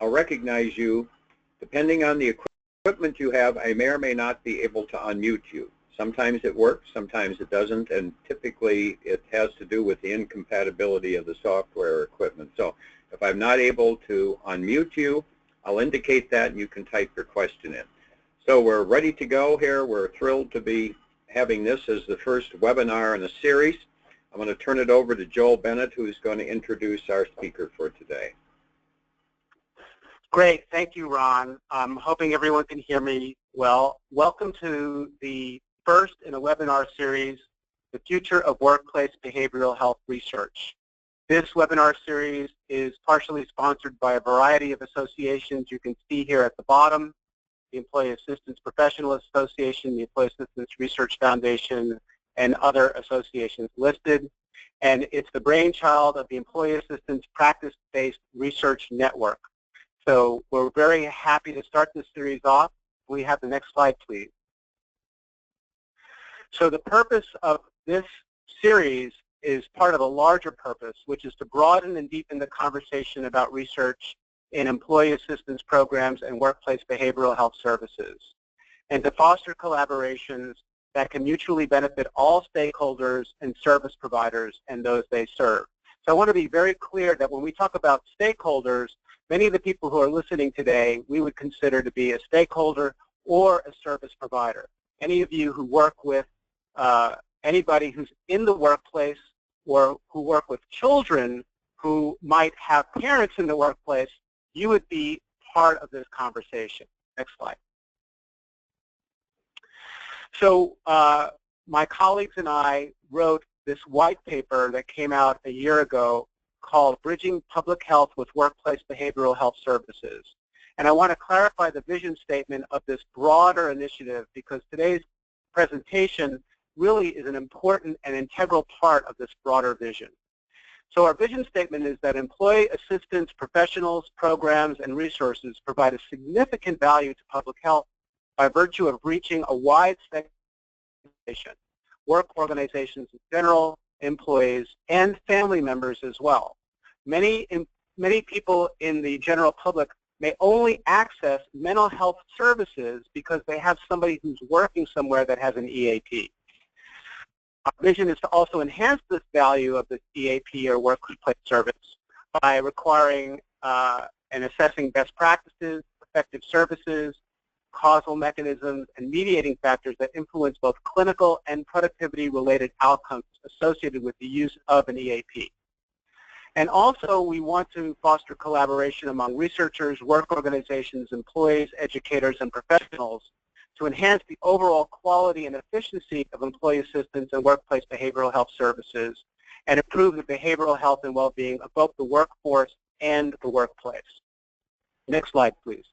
I'll recognize you. Depending on the equipment you have, I may or may not be able to unmute you. Sometimes it works, sometimes it doesn't, and typically it has to do with the incompatibility of the software or equipment. So if I'm not able to unmute you, I'll indicate that and you can type your question in. So we're ready to go here. We're thrilled to be having this as the first webinar in a series. I'm going to turn it over to Joel Bennett, who's going to introduce our speaker for today. Great, thank you, Ron. I'm hoping everyone can hear me well. Welcome to the first in a webinar series, The Future of Workplace Behavioral Health Research. This webinar series is partially sponsored by a variety of associations you can see here at the bottom: the Employee Assistance Professional Association, the Employee Assistance Research Foundation, and other associations listed. And it's the brainchild of the Employee Assistance Practice-Based Research Network. So we're very happy to start this series off. We have the next slide, please. So the purpose of this series is part of a larger purpose, which is to broaden and deepen the conversation about research in employee assistance programs and workplace behavioral health services, and to foster collaborations that can mutually benefit all stakeholders and service providers and those they serve. So I want to be very clear that when we talk about stakeholders, many of the people who are listening today we would consider to be a stakeholder or a service provider. Any of you who work with anybody who's in the workplace or who work with children who might have parents in the workplace, you would be part of this conversation. Next slide. So my colleagues and I wrote this white paper that came out a year ago called Bridging Public Health with Workplace Behavioral Health Services. And I want to clarify the vision statement of this broader initiative because today's presentation really is an important and integral part of this broader vision. So our vision statement is that employee assistance professionals, programs, and resources provide a significant value to public health by virtue of reaching a wide segment of the population, work organizations in general, employees, and family members as well. Many people in the general public may only access mental health services because they have somebody who's working somewhere that has an EAP. Our vision is to also enhance this value of this EAP or workplace service by requiring and assessing best practices, effective services, causal mechanisms, and mediating factors that influence both clinical and productivity-related outcomes associated with the use of an EAP. And also, we want to foster collaboration among researchers, work organizations, employees, educators, and professionals to enhance the overall quality and efficiency of employee assistance and workplace behavioral health services and improve the behavioral health and well-being of both the workforce and the workplace. Next slide, please.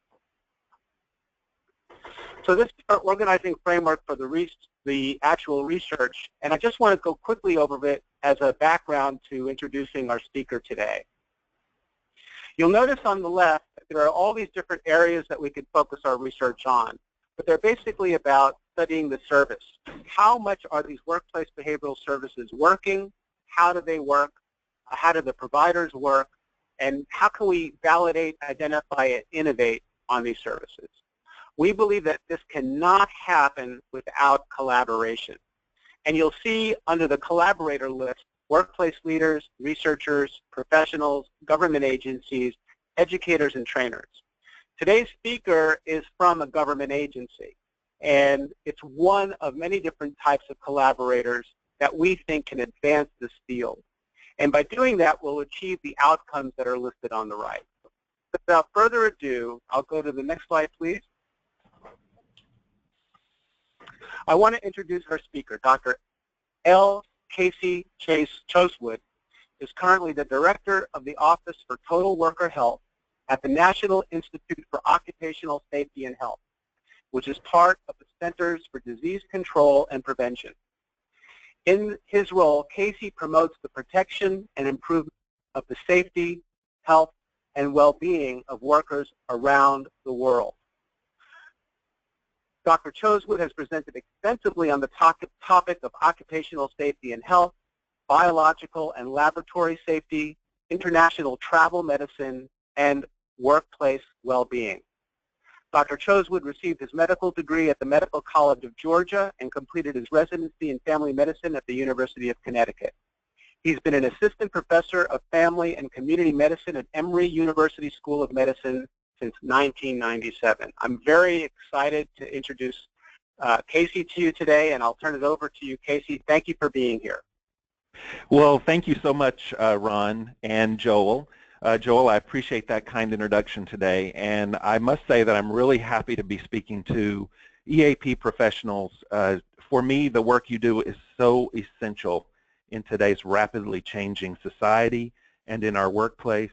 So this is our organizing framework for the actual research, and I just want to go quickly over it as a background to introducing our speaker today. You'll notice on the left that there are all these different areas that we could focus our research on, but they're basically about studying the service. How much are these workplace behavioral services working? How do they work? How do the providers work? And how can we validate, identify, and innovate on these services? We believe that this cannot happen without collaboration. And you'll see under the collaborator list, workplace leaders, researchers, professionals, government agencies, educators, and trainers. Today's speaker is from a government agency, and it's one of many different types of collaborators that we think can advance this field. And by doing that, we'll achieve the outcomes that are listed on the right. Without further ado, I'll go to the next slide, please. I want to introduce our speaker. Dr. L. Casey Chosewood is currently the Director of the Office for Total Worker Health at the National Institute for Occupational Safety and Health, which is part of the Centers for Disease Control and Prevention. In his role, Casey promotes the protection and improvement of the safety, health, and well-being of workers around the world. Dr. Chosewood has presented extensively on the topic of occupational safety and health, biological and laboratory safety, international travel medicine, and workplace well-being. Dr. Chosewood received his medical degree at the Medical College of Georgia and completed his residency in family medicine at the University of Connecticut. He's been an assistant professor of family and community medicine at Emory University School of Medicine since 1997. I'm very excited to introduce Casey to you today, and I'll turn it over to you, Casey. Thank you for being here. Well, thank you so much, Ron and Joel. Joel, I appreciate that kind introduction today, and I must say that I'm really happy to be speaking to EAP professionals. For me, the work you do is so essential in today's rapidly changing society and in our workplace.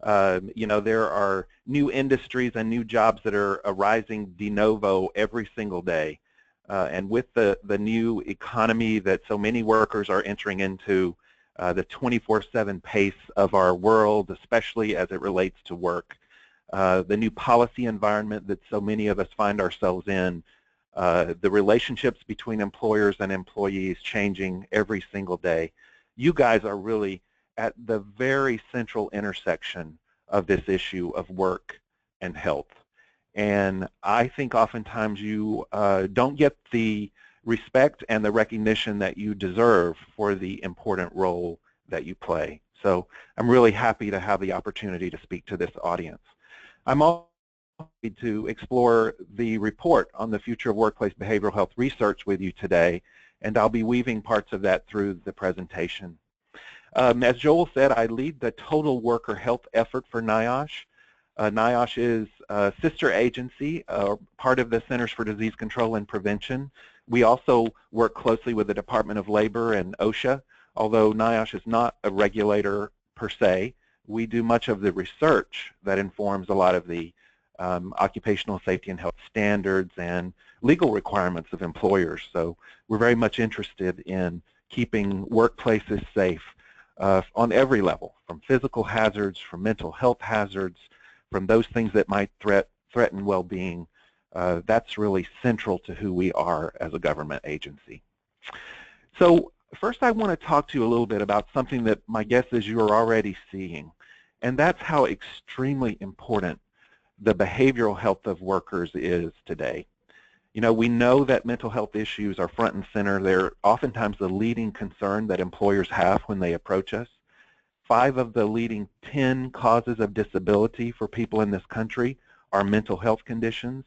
You know, there are new industries and new jobs that are arising de novo every single day. And with the new economy that so many workers are entering into, the 24/7 pace of our world, especially as it relates to work, the new policy environment that so many of us find ourselves in, the relationships between employers and employees changing every single day. You guys are really at the very central intersection of this issue of work and health. And I think oftentimes you don't get the respect and the recognition that you deserve for the important role that you play. So I'm really happy to have the opportunity to speak to this audience. I'm also happy to explore the report on the future of workplace behavioral health research with you today, and I'll be weaving parts of that through the presentation. As Joel said, I lead the total worker health effort for NIOSH. NIOSH is a sister agency, part of the Centers for Disease Control and Prevention. We also work closely with the Department of Labor and OSHA. Although NIOSH is not a regulator per se, we do much of the research that informs a lot of the occupational safety and health standards and legal requirements of employers. So we're very much interested in keeping workplaces safe on every level, from physical hazards, from mental health hazards, from those things that might threaten well-being. That's really central to who we are as a government agency. So first I want to talk to you a little bit about something that my guess is you're already seeing, and that's how extremely important the behavioral health of workers is today. You know, we know that mental health issues are front and center. They're oftentimes the leading concern that employers have when they approach us. 5 of the leading 10 causes of disability for people in this country are mental health conditions,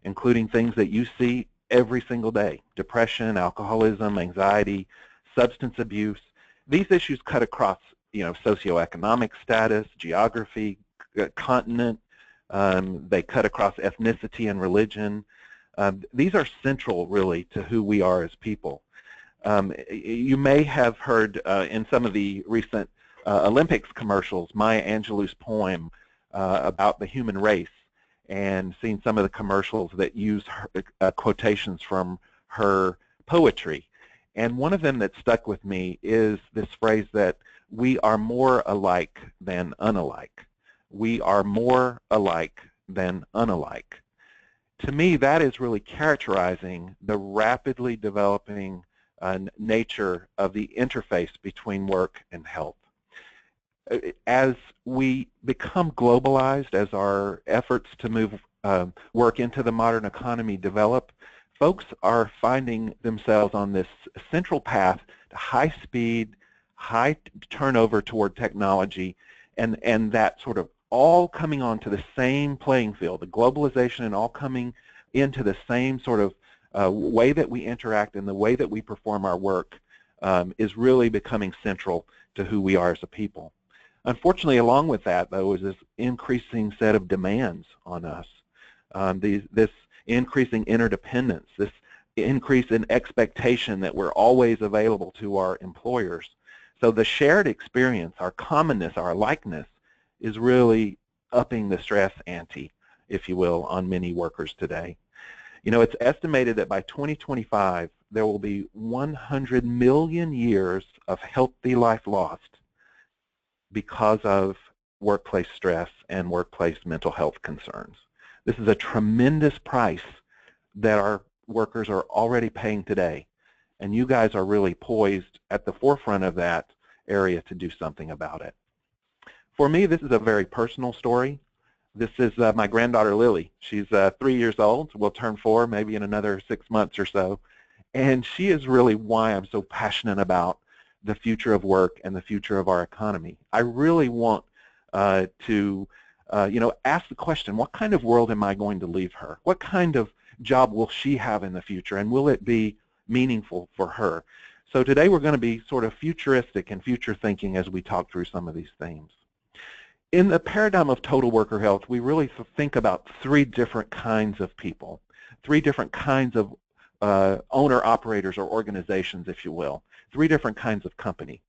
including things that you see every single day: depression, alcoholism, anxiety, substance abuse. These issues cut across, you know, socioeconomic status, geography, continent. They cut across ethnicity and religion. These are central, really, to who we are as people. You may have heard in some of the recent Olympics commercials Maya Angelou's poem about the human race, and seen some of the commercials that use her, quotations from her poetry. And one of them that stuck with me is this phrase that we are more alike than unalike. We are more alike than unalike. To me, that is really characterizing the rapidly developing nature of the interface between work and health. As we become globalized, as our efforts to move work into the modern economy develop, folks are finding themselves on this central path to high speed, high turnover toward technology, and that sort of all coming onto the same playing field, the globalization, and all coming into the same sort of way that we interact and the way that we perform our work is really becoming central to who we are as a people. Unfortunately, along with that, though, is this increasing set of demands on us, this increasing interdependence, this increase in expectation that we're always available to our employers. So the shared experience, our commonness, our likeness, is really upping the stress ante, if you will, on many workers today. You know, it's estimated that by 2025, there will be 100 million years of healthy life lost because of workplace stress and workplace mental health concerns. This is a tremendous price that our workers are already paying today, and you guys are really poised at the forefront of that area to do something about it. For me, this is a very personal story. This is my granddaughter Lily. She's 3 years old, will turn 4 maybe in another 6 months or so. And she is really why I'm so passionate about the future of work and the future of our economy. I really want to ask the question, what kind of world am I going to leave her? What kind of job will she have in the future, and will it be meaningful for her? So today we're going to be sort of futuristic and future thinking as we talk through some of these themes. In the paradigm of total worker health, we really think about 3 different kinds of people, 3 different kinds of owner-operators or organizations, if you will, 3 different kinds of company.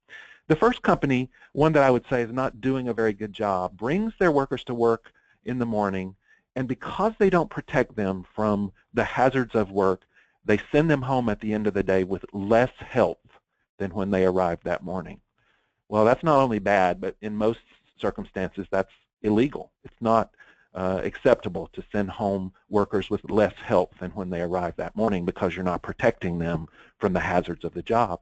The first company, one that I would say is not doing a very good job, brings their workers to work in the morning, and because they don't protect them from the hazards of work, they send them home at the end of the day with less health than when they arrived that morning. Well, that's not only bad, but in most circumstances that's illegal. It's not acceptable to send home workers with less health than when they arrived that morning because you're not protecting them from the hazards of the job.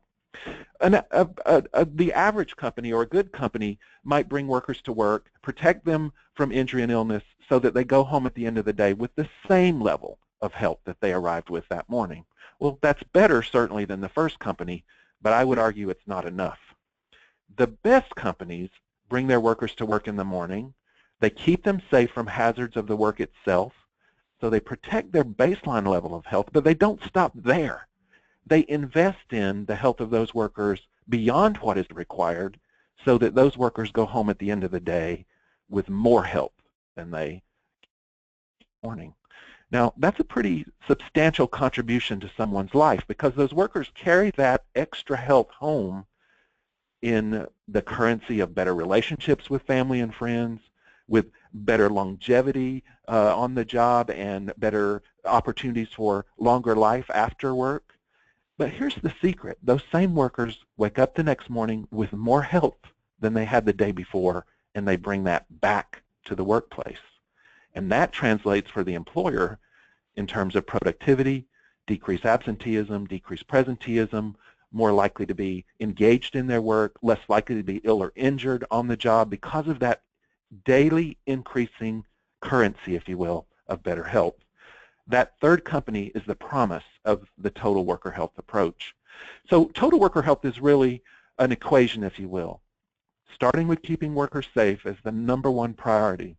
And the average company or a good company might bring workers to work, protect them from injury and illness so that they go home at the end of the day with the same level of health that they arrived with that morning. Well, that's better certainly than the first company, but I would argue it's not enough. The best companies bring their workers to work in the morning. They keep them safe from hazards of the work itself, so they protect their baseline level of health, but they don't stop there. They invest in the health of those workers beyond what is required so that those workers go home at the end of the day with more health than they morning. Now, that's a pretty substantial contribution to someone's life because those workers carry that extra health home in the currency of better relationships with family and friends, with better longevity on the job and better opportunities for longer life after work. But here's the secret. Those same workers wake up the next morning with more health than they had the day before, and they bring that back to the workplace. And that translates for the employer in terms of productivity, decreased absenteeism, decreased presenteeism, more likely to be engaged in their work, less likely to be ill or injured on the job because of that daily increasing currency, if you will, of better health. That third company is the promise of the total worker health approach. So total worker health is really an equation, if you will, starting with keeping workers safe as the #1 priority.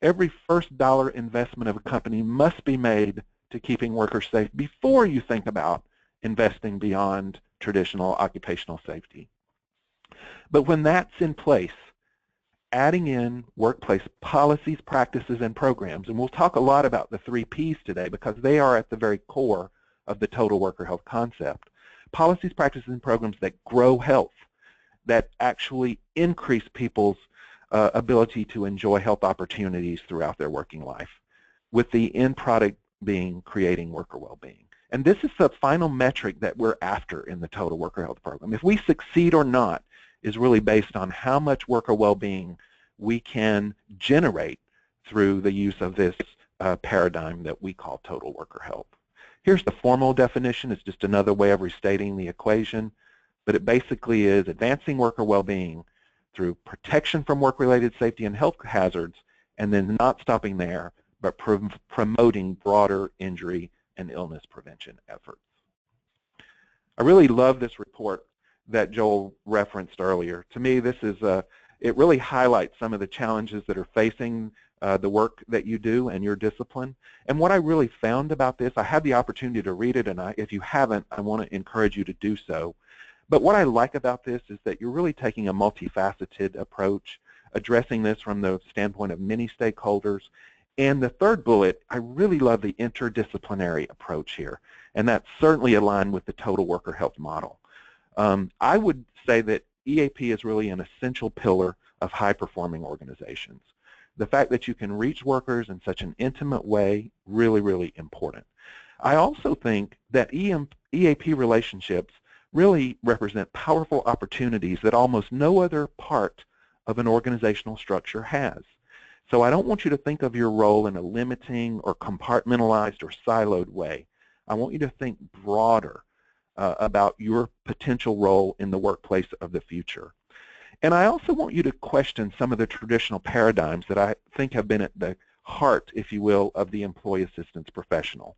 Every first dollar investment of a company must be made to keeping workers safe before you think about investing beyond traditional occupational safety. But when that's in place, adding in workplace policies, practices, and programs, and we'll talk a lot about the 3 Ps today because they are at the very core of the total worker health concept. Policies, practices, and programs that grow health, that actually increase people's ability to enjoy health opportunities throughout their working life, with the end product being creating worker well-being. And this is the final metric that we're after in the total worker health program. If we succeed or not is really based on how much worker well-being we can generate through the use of this paradigm that we call total worker health. Here's the formal definition. It's just another way of restating the equation, but it basically is advancing worker well-being through protection from work-related safety and health hazards, and then not stopping there, but promoting broader injury and illness prevention efforts. I really love this report that Joel referenced earlier. To me, this is it really highlights some of the challenges that are facing the work that you do and your discipline. And what I really found about this, I had the opportunity to read it, and if you haven't, I want to encourage you to do so. But what I like about this is that you're really taking a multifaceted approach, addressing this from the standpoint of many stakeholders. And the third bullet, I really love the interdisciplinary approach here, and that's certainly aligned with the total worker health model. I would say that EAP is really an essential pillar of high-performing organizations. The fact that you can reach workers in such an intimate way, really, really important. I also think that EAP relationships really represent powerful opportunities that almost no other part of an organizational structure has. So I don't want you to think of your role in a limiting or compartmentalized or siloed way. I want you to think broader about your potential role in the workplace of the future. And I also want you to question some of the traditional paradigms that I think have been at the heart, if you will, of the employee assistance professional.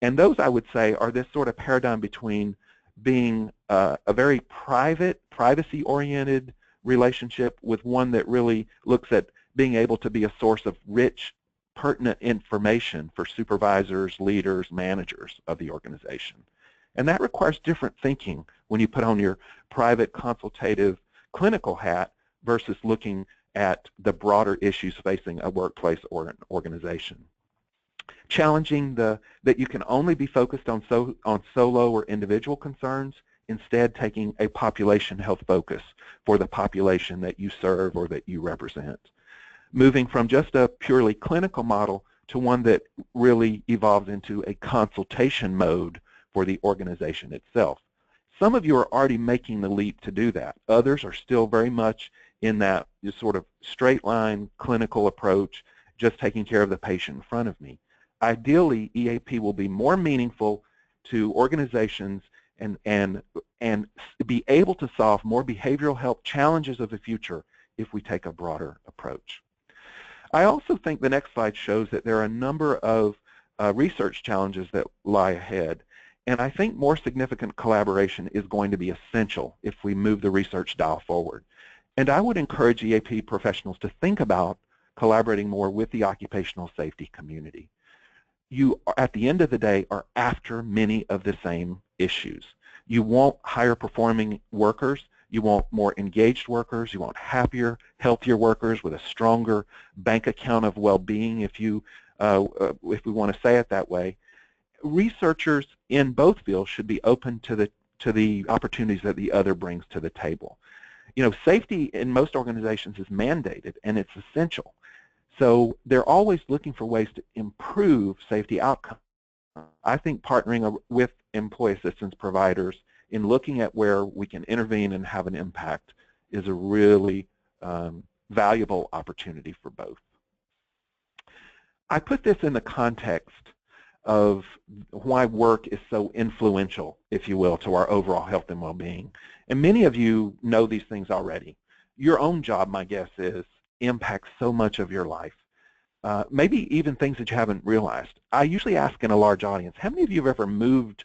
And those, I would say, are this sort of paradigm between being a very private, privacy-oriented relationship with one that really looks at being able to be a source of rich, pertinent information for supervisors, leaders, managers of the organization. And that requires different thinking when you put on your private, consultative, clinical hat versus looking at the broader issues facing a workplace or an organization. Challenging that you can only be focused on solo or individual concerns, instead taking a population health focus for the population that you serve or that you represent. Moving from just a purely clinical model to one that really evolves into a consultation mode for the organization itself. Some of you are already making the leap to do that. Others are still very much in that sort of straight line clinical approach, just taking care of the patient in front of me. Ideally, EAP will be more meaningful to organizations and be able to solve more behavioral health challenges of the future if we take a broader approach. I also think the next slide shows that there are a number of research challenges that lie ahead. And I think more significant collaboration is going to be essential if we move the research dial forward. And I would encourage EAP professionals to think about collaborating more with the occupational safety community. You, at the end of the day, are after many of the same issues. You want higher performing workers, you want more engaged workers, you want happier, healthier workers with a stronger bank account of well-being, if we want to say it that way. Researchers in both fields should be open to the opportunities that the other brings to the table. You know, safety in most organizations is mandated and it's essential. So they're always looking for ways to improve safety outcomes. I think partnering with employee assistance providers in looking at where we can intervene and have an impact is a really valuable opportunity for both. I put this in the context of why work is so influential, if you will, to our overall health and well-being. And many of you know these things already. Your own job, my guess is, impacts so much of your life. Maybe even things that you haven't realized. I usually ask in a large audience, how many of you have ever moved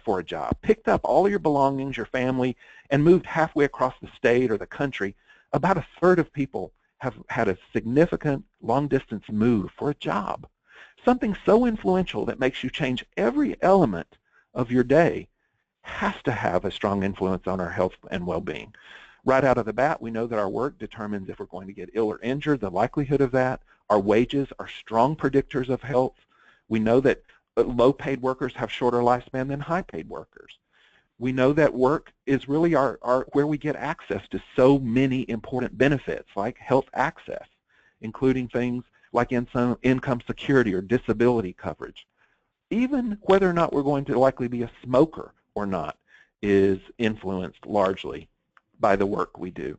for a job, picked up all your belongings, your family, and moved halfway across the state or the country? About a third of people have had a significant long-distance move for a job. Something so influential that makes you change every element of your day has to have a strong influence on our health and well-being. Right out of the bat, we know that our work determines if we're going to get ill or injured, the likelihood of that. Our wages are strong predictors of health. We know that low-paid workers have shorter lifespan than high-paid workers. We know that work is really where we get access to so many important benefits like health access, including things like income security or disability coverage. Even whether or not we're going to likely be a smoker or not is influenced largely by the work we do.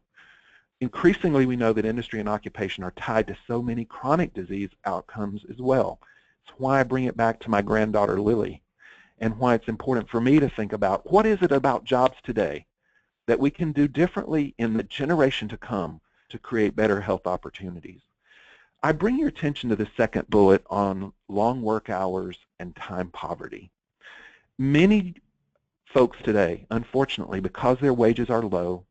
Increasingly, we know that industry and occupation are tied to so many chronic disease outcomes as well. It's why I bring it back to my granddaughter Lily, and why it's important for me to think about what is it about jobs today that we can do differently in the generation to come to create better health opportunities. I bring your attention to the second bullet on long work hours and time poverty. Many folks today, unfortunately, because their wages are low,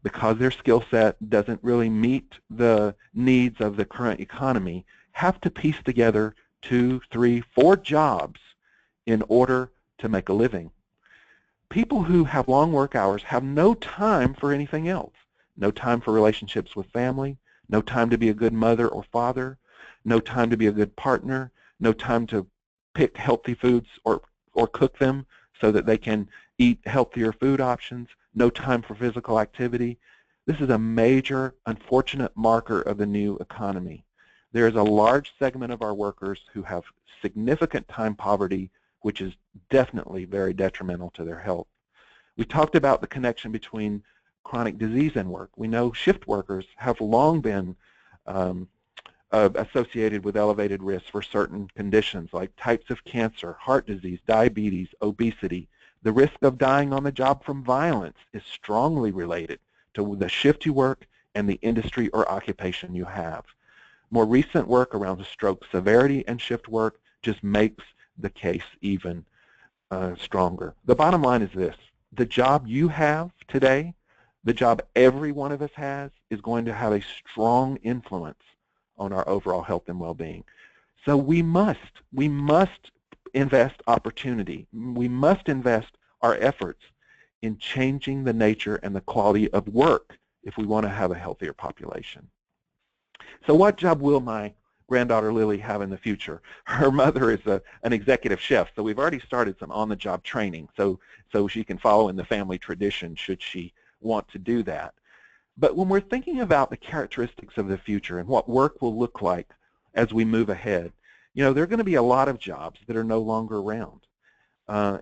because their skill set doesn't really meet the needs of the current economy, have to piece together 2, 3, 4 jobs in order to make a living. People who have long work hours have no time for anything else. No time for relationships with family, no time to be a good mother or father, no time to be a good partner, no time to pick healthy foods or cook them so that they can eat healthier food options, no time for physical activity. This is a major, unfortunate marker of the new economy. There is a large segment of our workers who have significant time poverty, which is definitely very detrimental to their health. We talked about the connection between chronic disease and work. We know shift workers have long been associated with elevated risks for certain conditions like types of cancer, heart disease, diabetes, obesity. The risk of dying on the job from violence is strongly related to the shift you work and the industry or occupation you have. More recent work around the stroke severity and shift work just makes the case even stronger. The bottom line is this: the job you have today, the job every one of us has, is going to have a strong influence on our overall health and well-being. So we must invest opportunity. We must invest our efforts in changing the nature and the quality of work if we want to have a healthier population. So what job will my granddaughter Lily have in the future? Her mother is an executive chef, so we've already started some on-the-job training so she can follow in the family tradition should she want to do that. But when we're thinking about the characteristics of the future and what work will look like as we move ahead, you know, there are going to be a lot of jobs that are no longer around.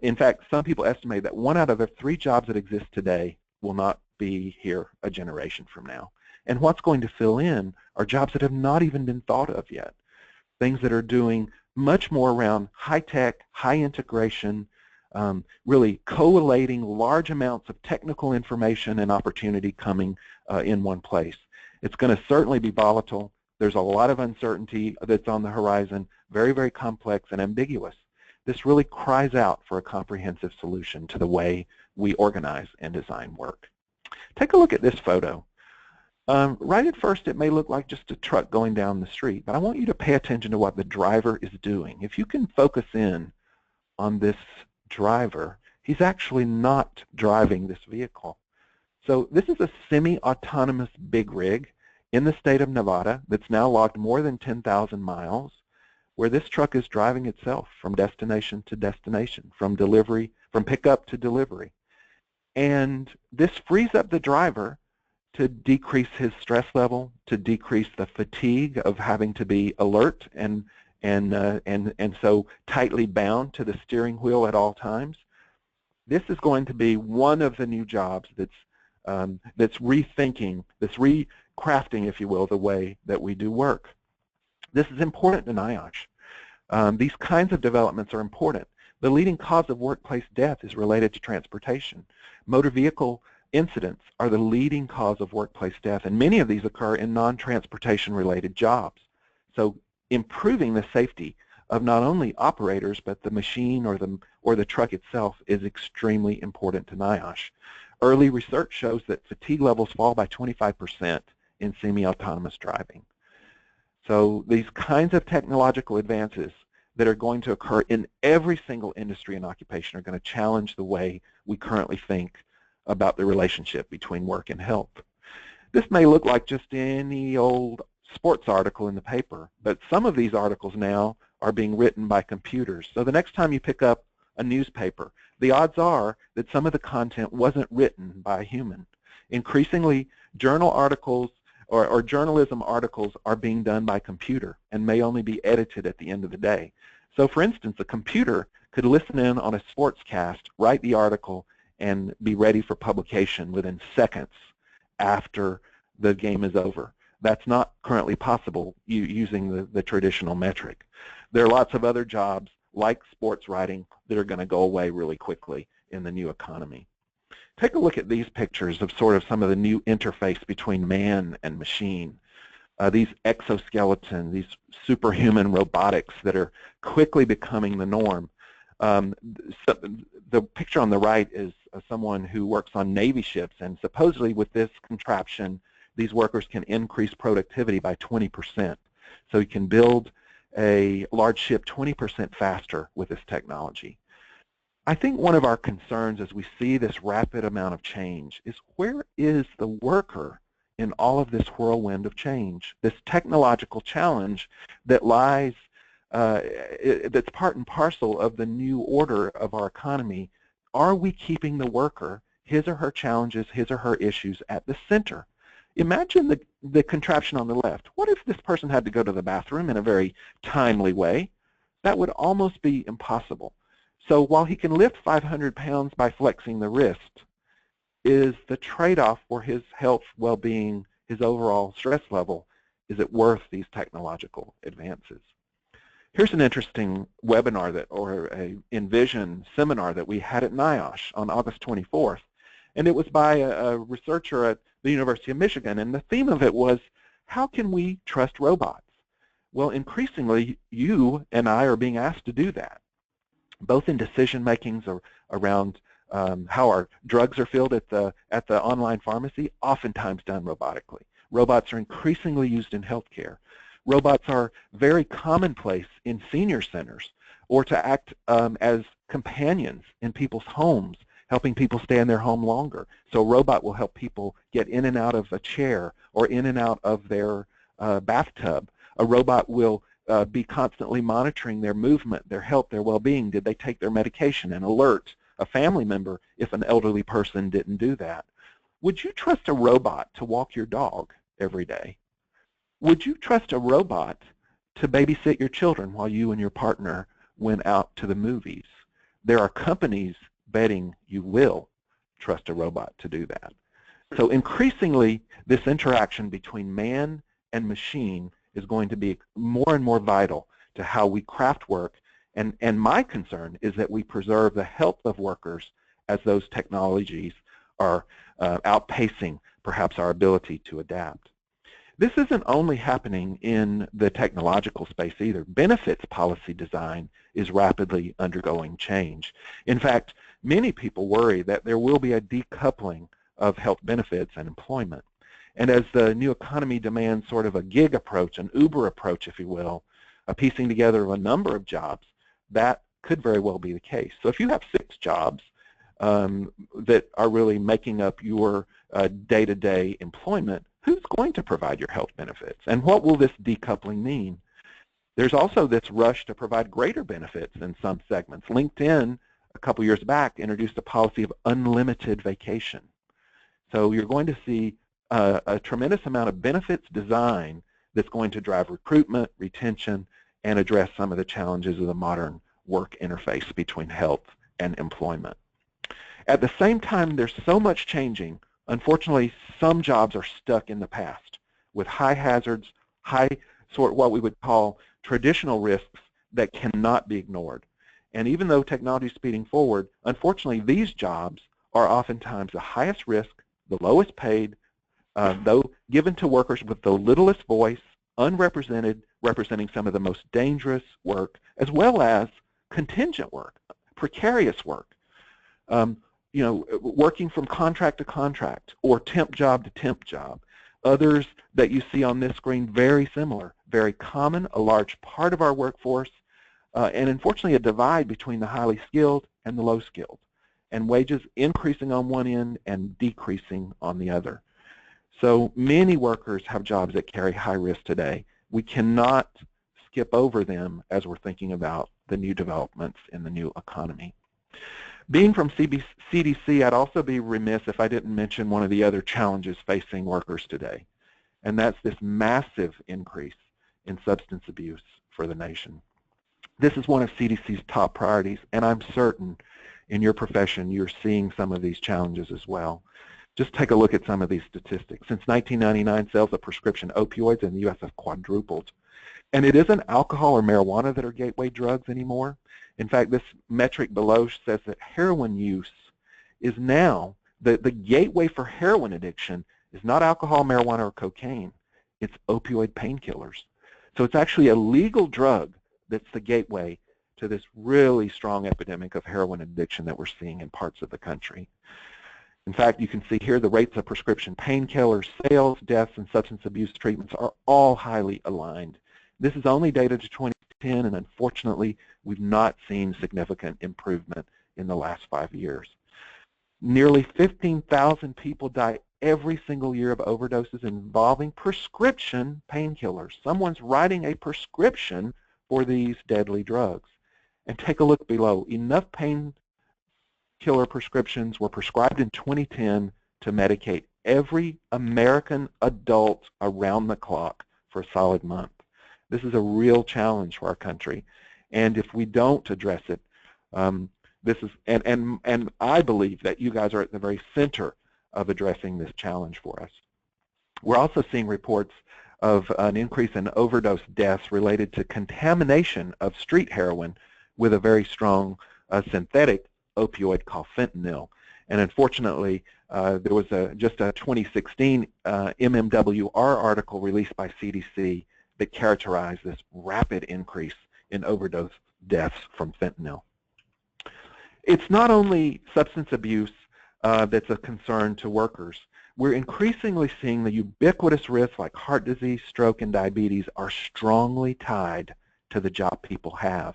In fact, some people estimate that 1 out of the 3 jobs that exist today will not be here a generation from now. And what's going to fill in are jobs that have not even been thought of yet, things that are doing much more around high-tech, high integration, really collating large amounts of technical information and opportunity coming in one place. It's going to certainly be volatile. There's a lot of uncertainty that's on the horizon, very, very complex and ambiguous. This really cries out for a comprehensive solution to the way we organize and design work. Take a look at this photo. Right at first it may look like just a truck going down the street, but I want you to pay attention to what the driver is doing. If you can focus in on this driver, he's actually not driving this vehicle. So this is a semi-autonomous big rig in the state of Nevada that's now logged more than 10,000 miles, where this truck is driving itself from destination to destination, from pickup to delivery. And this frees up the driver to decrease his stress level, to decrease the fatigue of having to be alert and so tightly bound to the steering wheel at all times. This is going to be one of the new jobs that's rethinking, that's recrafting, if you will, the way that we do work. This is important to NIOSH. These kinds of developments are important. The leading cause of workplace death is related to transportation. Motor vehicle incidents are the leading cause of workplace death, and many of these occur in non-transportation related jobs. So improving the safety of not only operators but the machine or the truck itself is extremely important to NIOSH. Early research shows that fatigue levels fall by 25% in semi-autonomous driving. So these kinds of technological advances that are going to occur in every single industry and occupation are going to challenge the way we currently think about the relationship between work and health. This may look like just any old sports article in the paper, but some of these articles now are being written by computers. So the next time you pick up a newspaper, the odds are that some of the content wasn't written by a human. Increasingly, journal articles or journalism articles are being done by computer and may only be edited at the end of the day. So for instance, a computer could listen in on a sportscast, write the article, and be ready for publication within seconds after the game is over. That's not currently possible using the traditional metric. There are lots of other jobs like sports writing that are going to go away really quickly in the new economy. Take a look at these pictures of sort of some of the new interface between man and machine. These exoskeletons, these superhuman robotics that are quickly becoming the norm. So the picture on the right is someone who works on Navy ships, and supposedly with this contraption, these workers can increase productivity by 20%. So you can build a large ship 20% faster with this technology. I think one of our concerns as we see this rapid amount of change is, where is the worker in all of this whirlwind of change, this technological challenge that lies, that's part and parcel of the new order of our economy? Are we keeping the worker, his or her challenges, his or her issues at the center? Imagine the contraption on the left. What if this person had to go to the bathroom in a very timely way? That would almost be impossible. So while he can lift 500 pounds by flexing the wrist, is the trade-off for his health, well-being, his overall stress level, is it worth these technological advances? Here's an interesting webinar or a Envision seminar that we had at NIOSH on August 24th. And it was by a researcher at the University of Michigan, and the theme of it was, how can we trust robots? Well, increasingly, you and I are being asked to do that, both in decision-makings around how our drugs are filled at the online pharmacy, oftentimes done robotically. Robots are increasingly used in healthcare. Robots are very commonplace in senior centers, or to act as companions in people's homes, helping people stay in their home longer. So a robot will help people get in and out of a chair or in and out of their bathtub. A robot will be constantly monitoring their movement, their health, their well-being. Did they take their medication, and alert a family member if an elderly person didn't do that? Would you trust a robot to walk your dog every day? Would you trust a robot to babysit your children while you and your partner went out to the movies? There are companies betting you will trust a robot to do that. So increasingly, this interaction between man and machine is going to be more and more vital to how we craft work, and my concern is that we preserve the health of workers as those technologies are outpacing perhaps our ability to adapt. This isn't only happening in the technological space either. Benefits policy design is rapidly undergoing change. In fact, many people worry that there will be a decoupling of health benefits and employment. And as the new economy demands sort of a gig approach, an Uber approach, if you will, a piecing together of a number of jobs, that could very well be the case. So if you have 6 jobs that are really making up your day-to-day employment, who's going to provide your health benefits? And what will this decoupling mean? There's also this rush to provide greater benefits in some segments. LinkedIn, a couple years back, introduced a policy of unlimited vacation. So you're going to see a tremendous amount of benefits design that's going to drive recruitment, retention, and address some of the challenges of the modern work interface between health and employment. At the same time, there's so much changing. Unfortunately, some jobs are stuck in the past with high hazards, what we would call traditional risks that cannot be ignored. And even though technology is speeding forward, unfortunately, these jobs are oftentimes the highest risk, the lowest paid, though given to workers with the littlest voice, unrepresented, representing some of the most dangerous work, as well as contingent work, precarious work. Working from contract to contract, or temp job to temp job. Others that you see on this screen, very similar, very common, a large part of our workforce, and unfortunately a divide between the highly skilled and the low skilled, and wages increasing on one end and decreasing on the other. So many workers have jobs that carry high risk today. We cannot skip over them as we're thinking about the new developments in the new economy. Being from CDC, I'd also be remiss if I didn't mention one of the other challenges facing workers today, and that's this massive increase in substance abuse for the nation. This is one of CDC's top priorities, and I'm certain in your profession you're seeing some of these challenges as well. Just take a look at some of these statistics. Since 1999, sales of prescription opioids in the U.S. have quadrupled. And it isn't alcohol or marijuana that are gateway drugs anymore. In fact, this metric below says that heroin use is now, the gateway for heroin addiction is not alcohol, marijuana, or cocaine. It's opioid painkillers. So it's actually a legal drug that's the gateway to this really strong epidemic of heroin addiction that we're seeing in parts of the country. In fact, you can see here the rates of prescription painkillers, sales, deaths, and substance abuse treatments are all highly aligned. This is only data to 2010, and unfortunately, we've not seen significant improvement in the last 5 years. Nearly 15,000 people die every single year of overdoses involving prescription painkillers. Someone's writing a prescription for these deadly drugs. And take a look below. Enough painkiller prescriptions were prescribed in 2010 to medicate every American adult around the clock for a solid month. This is a real challenge for our country, and if we don't address it, this is and I believe that you guys are at the very center of addressing this challenge for us. We're also seeing reports of an increase in overdose deaths related to contamination of street heroin with a very strong synthetic opioid called fentanyl. And unfortunately, There was just a 2016 MMWR article released by CDC that characterized this rapid increase in overdose deaths from fentanyl. It's not only substance abuse that's a concern to workers. We're increasingly seeing the ubiquitous risks like heart disease, stroke, and diabetes are strongly tied to the job people have.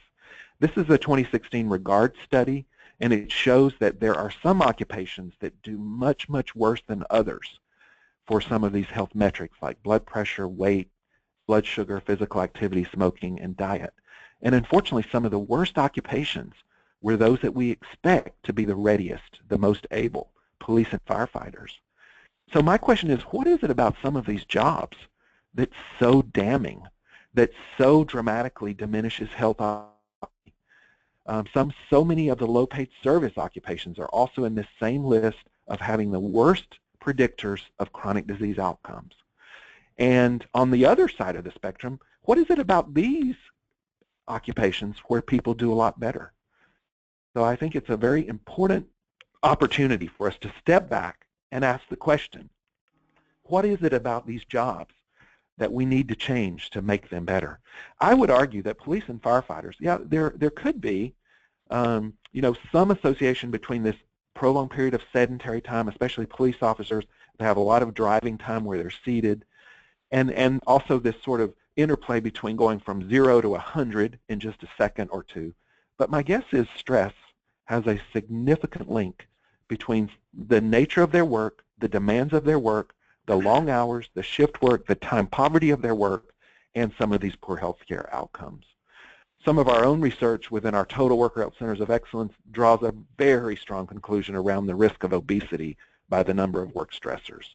This is a 2016 Regard study, and it shows that there are some occupations that do much, much worse than others for some of these health metrics like blood pressure, weight, blood sugar, physical activity, smoking, and diet. And unfortunately, some of the worst occupations were those that we expect to be the readiest, the most able, police and firefighters. So my question is, what is it about some of these jobs that's so damning, that so dramatically diminishes health? So many of the low-paid service occupations are also in this same list of having the worst predictors of chronic disease outcomes. And on the other side of the spectrum, what is it about these occupations where people do a lot better? So I think it's a very important opportunity for us to step back and ask the question, what is it about these jobs that we need to change to make them better? I would argue that police and firefighters, yeah, there could be some association between this prolonged period of sedentary time, especially police officers that have a lot of driving time where they're seated, and also this sort of interplay between going from 0 to 100 in just a second or two. But my guess is stress has a significant link between the nature of their work, the demands of their work, the long hours, the shift work, the time poverty of their work, and some of these poor health care outcomes. Some of our own research within our Total Worker Health Centers of Excellence draws a very strong conclusion around the risk of obesity by the number of work stressors.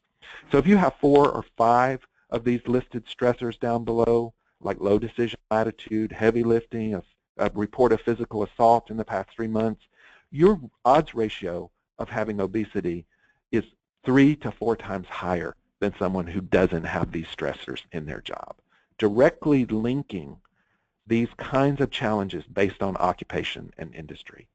So if you have 4 or 5 of these listed stressors down below, like low decision latitude, heavy lifting, a report of physical assault in the past 3 months, your odds ratio of having obesity is 3 to 4 times higher than someone who doesn't have these stressors in their job. Directly linking these kinds of challenges based on occupation and industry.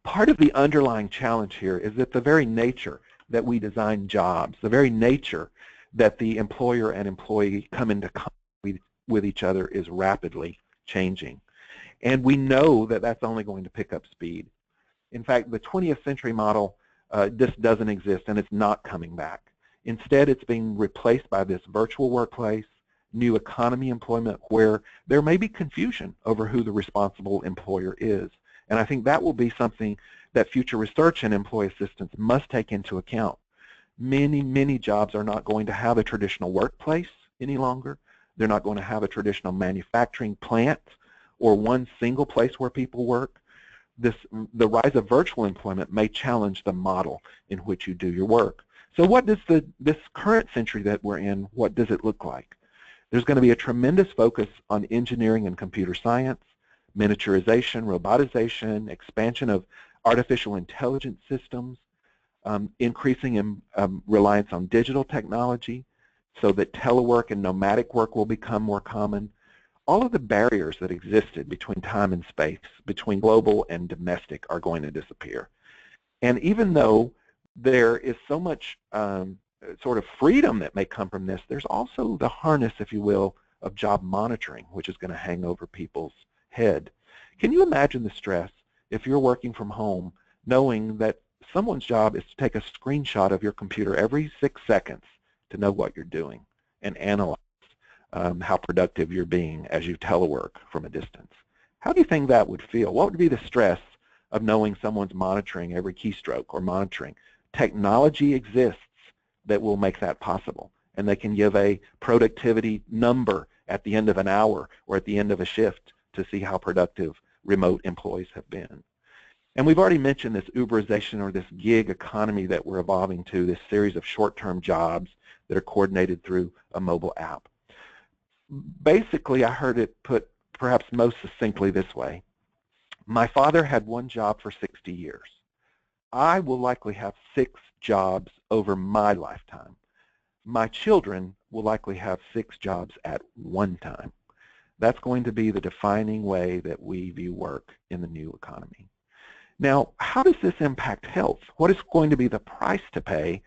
Part of the underlying challenge here is that the very nature that we design jobs, the very nature that the employer and employee come into contact with each other is rapidly changing. And we know that that's only going to pick up speed. In fact, the 20th century model just doesn't exist, and it's not coming back. Instead, it's being replaced by this virtual workplace, new economy employment, where there may be confusion over who the responsible employer is. And I think that will be something that future research and employee assistance must take into account. Many, many jobs are not going to have a traditional workplace any longer. They're not going to have a traditional manufacturing plant or one single place where people work. The rise of virtual employment may challenge the model in which you do your work. So what does this current century that we're in, what does it look like? There's going to be a tremendous focus on engineering and computer science, miniaturization, robotization, expansion of artificial intelligence systems, increasing reliance on digital technology so that telework and nomadic work will become more common. All of the barriers that existed between time and space, between global and domestic, are going to disappear. And even though there is so much sort of freedom that may come from this, there's also the harness, if you will, of job monitoring, which is going to hang over people's head. Can you imagine the stress if you're working from home knowing that someone's job is to take a screenshot of your computer every 6 seconds to know what you're doing and analyze how productive you're being as you telework from a distance? How do you think that would feel? What would be the stress of knowing someone's monitoring every keystroke or monitoring? Technology exists that will make that possible, and they can give a productivity number at the end of an hour or at the end of a shift to see how productive remote employees have been. And we've already mentioned this Uberization, or this gig economy that we're evolving to, this series of short-term jobs that are coordinated through a mobile app. Basically, I heard it put perhaps most succinctly this way. My father had one job for 60 years. I will likely have 6 jobs over my lifetime. My children will likely have 6 jobs at one time. That's going to be the defining way that we view work in the new economy. Now, how does this impact health? What is going to be the price to pay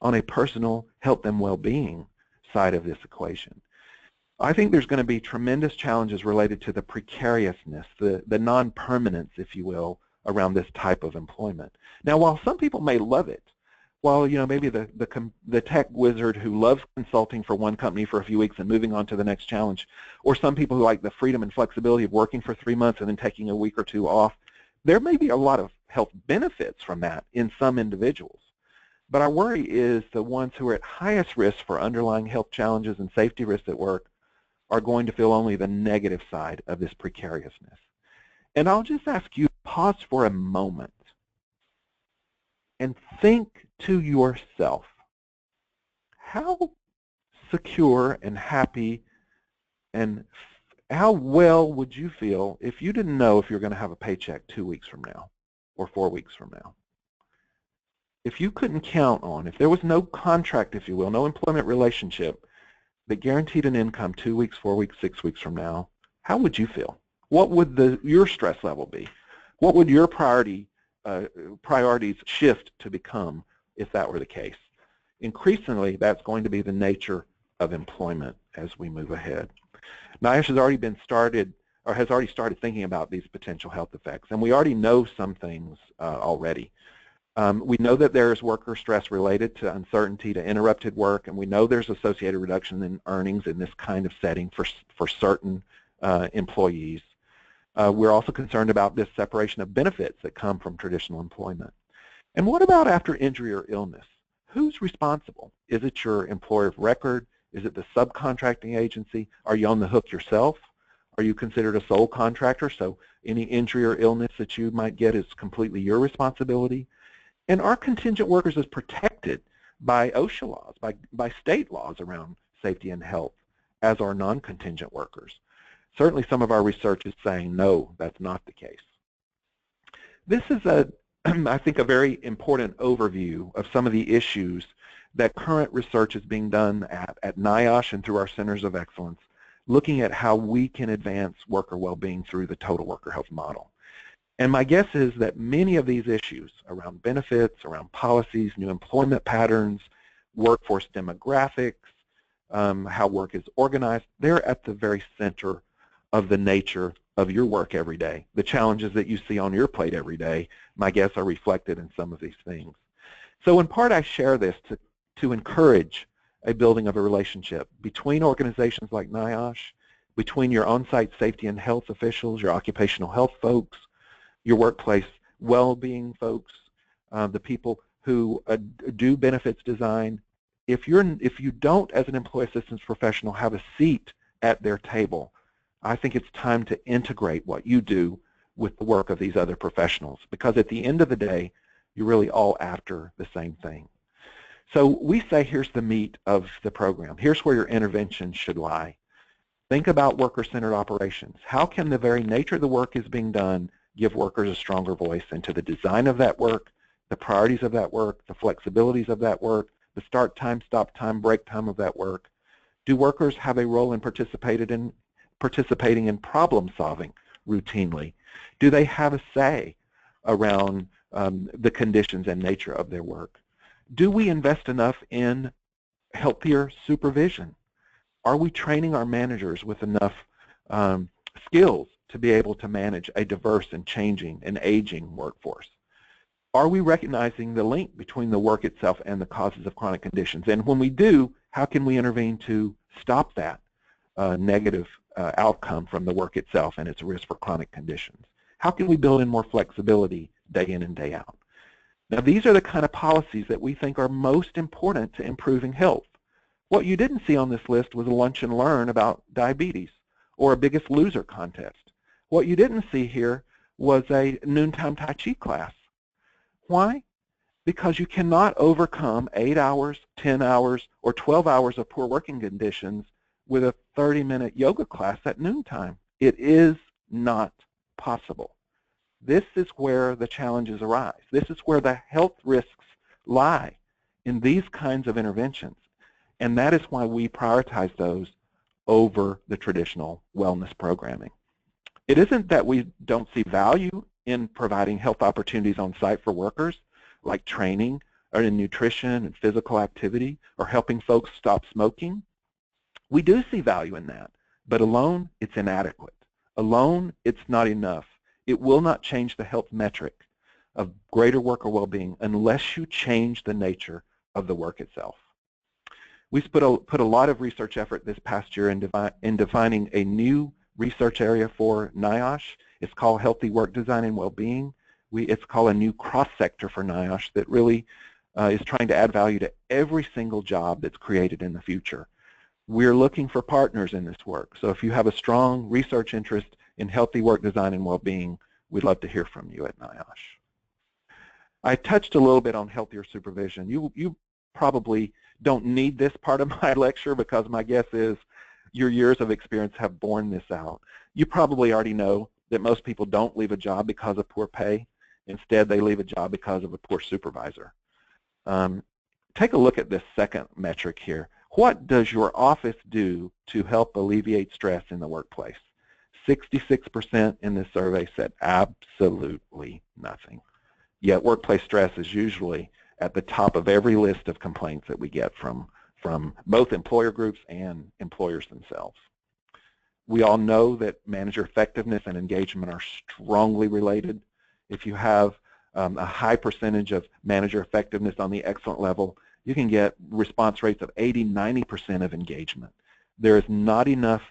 on a personal health and well-being side of this equation? I think there's going to be tremendous challenges related to the precariousness, the non-permanence, if you will, around this type of employment. Now, while some people may love it, while maybe the tech wizard who loves consulting for one company for a few weeks and moving on to the next challenge, or some people who like the freedom and flexibility of working for 3 months and then taking a week or two off, there may be a lot of health benefits from that in some individuals. But our worry is the ones who are at highest risk for underlying health challenges and safety risks at work are going to feel only the negative side of this precariousness. And I'll just ask you to pause for a moment and think to yourself, how secure and happy and how well would you feel if you didn't know if you're going to have a paycheck 2 weeks from now or 4 weeks from now? If you couldn't count on, if there was no contract, if you will, no employment relationship that guaranteed an income 2 weeks, 4 weeks, 6 weeks from now, how would you feel? What would your stress level be? What would your priorities shift to become if that were the case? Increasingly, that's going to be the nature of employment as we move ahead. NIOSH has already started thinking about these potential health effects, and we already know some things already. We know that there is worker stress related to uncertainty, to interrupted work, and we know there's associated reduction in earnings in this kind of setting for certain employees. We're also concerned about this separation of benefits that come from traditional employment. And what about after injury or illness? Who's responsible? Is it your employer of record? Is it the subcontracting agency? Are you on the hook yourself? Are you considered a sole contractor, so any injury or illness that you might get is completely your responsibility? And are contingent workers as protected by OSHA laws, by state laws around safety and health, as are non-contingent workers? Certainly some of our research is saying no, that's not the case. This is, I think, a very important overview of some of the issues that current research is being done at NIOSH and through our centers of excellence, looking at how we can advance worker well-being through the total worker health model. And my guess is that many of these issues around benefits, around policies, new employment patterns, workforce demographics, how work is organized, they're at the very center of the nature of your work every day. The challenges that you see on your plate every day, my guess, are reflected in some of these things. So in part, I share this to encourage a building of a relationship between organizations like NIOSH, between your on-site safety and health officials, your occupational health folks, your workplace well-being folks, the people who do benefits design. If you don't, as an employee assistance professional, have a seat at their table, I think it's time to integrate what you do with the work of these other professionals, because at the end of the day, you're really all after the same thing. So we say, here's the meat of the program. Here's where your intervention should lie. Think about worker-centered operations. How can the very nature of the work is being done give workers a stronger voice into the design of that work, the priorities of that work, the flexibilities of that work, the start time, stop time, break time of that work? Do workers have a role in participating in problem solving routinely? Do they have a say around the conditions and nature of their work? Do we invest enough in healthier supervision? Are we training our managers with enough skills to be able to manage a diverse and changing and aging workforce? Are we recognizing the link between the work itself and the causes of chronic conditions? And when we do, how can we intervene to stop that negative outcome from the work itself and its risk for chronic conditions? How can we build in more flexibility day in and day out? Now, these are the kind of policies that we think are most important to improving health. What you didn't see on this list was a lunch and learn about diabetes or a Biggest Loser contest. What you didn't see here was a noontime Tai Chi class. Why? Because you cannot overcome 8 hours, 10 hours, or 12 hours of poor working conditions with a 30-minute yoga class at noontime. It is not possible. This is where the challenges arise. This is where the health risks lie, in these kinds of interventions. And that is why we prioritize those over the traditional wellness programming. It isn't that we don't see value in providing health opportunities on site for workers, like training or in nutrition and physical activity, or helping folks stop smoking. We do see value in that, but alone, it's inadequate. Alone, it's not enough. It will not change the health metric of greater worker well-being unless you change the nature of the work itself. We've put a lot of research effort this past year in defining a new research area for NIOSH. It's called Healthy Work Design and Wellbeing. It's called a new cross-sector for NIOSH that really is trying to add value to every single job that's created in the future. We're looking for partners in this work. So if you have a strong research interest in healthy work design and well-being, we'd love to hear from you at NIOSH. I touched a little bit on healthier supervision. You probably don't need this part of my lecture because my guess is your years of experience have borne this out. You probably already know that most people don't leave a job because of poor pay. Instead, they leave a job because of a poor supervisor. Take a look at this second metric here. What does your office do to help alleviate stress in the workplace? 66% in this survey said absolutely nothing. Yet workplace stress is usually at the top of every list of complaints that we get from both employer groups and employers themselves. We all know that manager effectiveness and engagement are strongly related. If you have a high percentage of manager effectiveness on the excellent level, you can get response rates of 80–90% of engagement. There is not enough